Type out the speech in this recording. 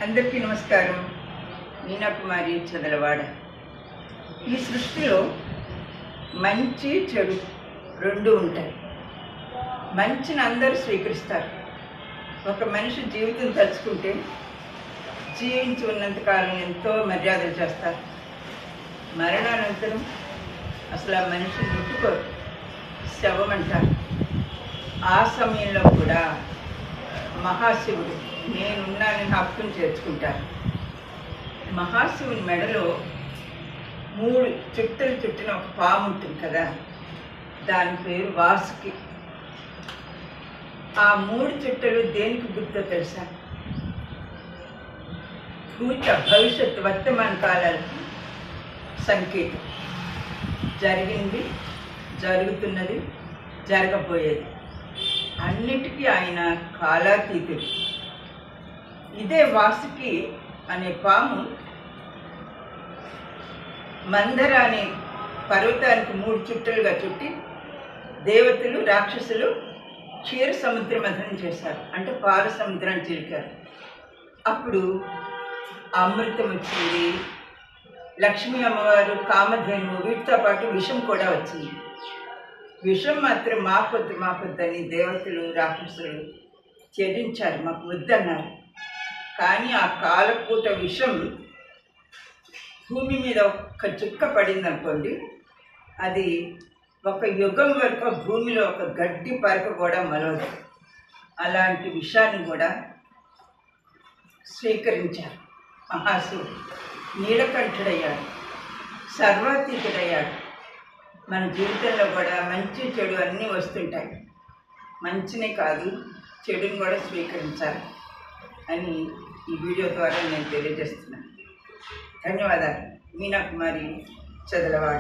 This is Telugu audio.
అందరికీ నమస్కారం. మీనాకుమారి చదలవాడ. ఈ సృష్టిలో మంచి చెడు రెండు ఉంటాయి. మంచిని అందరూ స్వీకరిస్తారు. ఒక మనిషి జీవితం తలుచుకుంటే జీవించి ఉన్నంతకాలం ఎంతో మర్యాదలు చేస్తారు. మరణానంతరం అసలు ఆ మనిషిని ముట్టుకోరు, శవం అంటారు. ఆ సమయంలో కూడా మహాశివుడు నేనున్నానని హక్కును చేర్చుకుంటారు. మహాశివుని మెడలో 3 చుట్టలు చుట్టిన ఒక పాము ఉంటుంది కదా, దాని పేరు వాసుకి. ఆ 3 చుట్టలు దేనికి గుర్తో తెలుసా? భవిష్యత్ వర్తమాన కాలాలకి సంకేతం. జరిగింది, జరుగుతున్నది, జరగబోయేది అన్నిటికీ ఆయన కాలాతీతుడు. ఇదే వాసుకి అనే పాము మందర అనే పర్వతానికి 3 చుట్టలుగా చుట్టి దేవతలు రాక్షసులు క్షీర సముద్ర మథనం చేశారు. అంటే పాల సముద్రాన్ని చిలికారు. అప్పుడు అమృతం వచ్చింది, లక్ష్మీ అమ్మవారు, కామధేను, వీటితో పాటు విషం కూడా వచ్చింది. విషం మాత్రం మాకొద్దు అని దేవతలు రాక్షసులు త్యజించారు, మాకు వద్దన్నారు. కానీ ఆ కాలపూట విషం భూమి మీద ఒక్క చుక్క పడింది అనుకోండి, అది ఒక యుగం వరకు భూమిలో ఒక గడ్డి పరక కూడా మలవదు. అలాంటి విషయాన్ని కూడా స్వీకరించారు మహాశివుడు. నీలకంఠుడయ్యాడు, సర్వాతీతుడయ్యాడు. మన జీవితంలో కూడా మంచి చెడు అన్నీ వస్తుంటాయి. మంచినే కాదు, చెడుని కూడా స్వీకరించాలి అని ఈ వీడియో ద్వారా నేను తెలియజేస్తున్నాను. ధన్యవాదాలు. మీనాకుమారి చదలవాడ.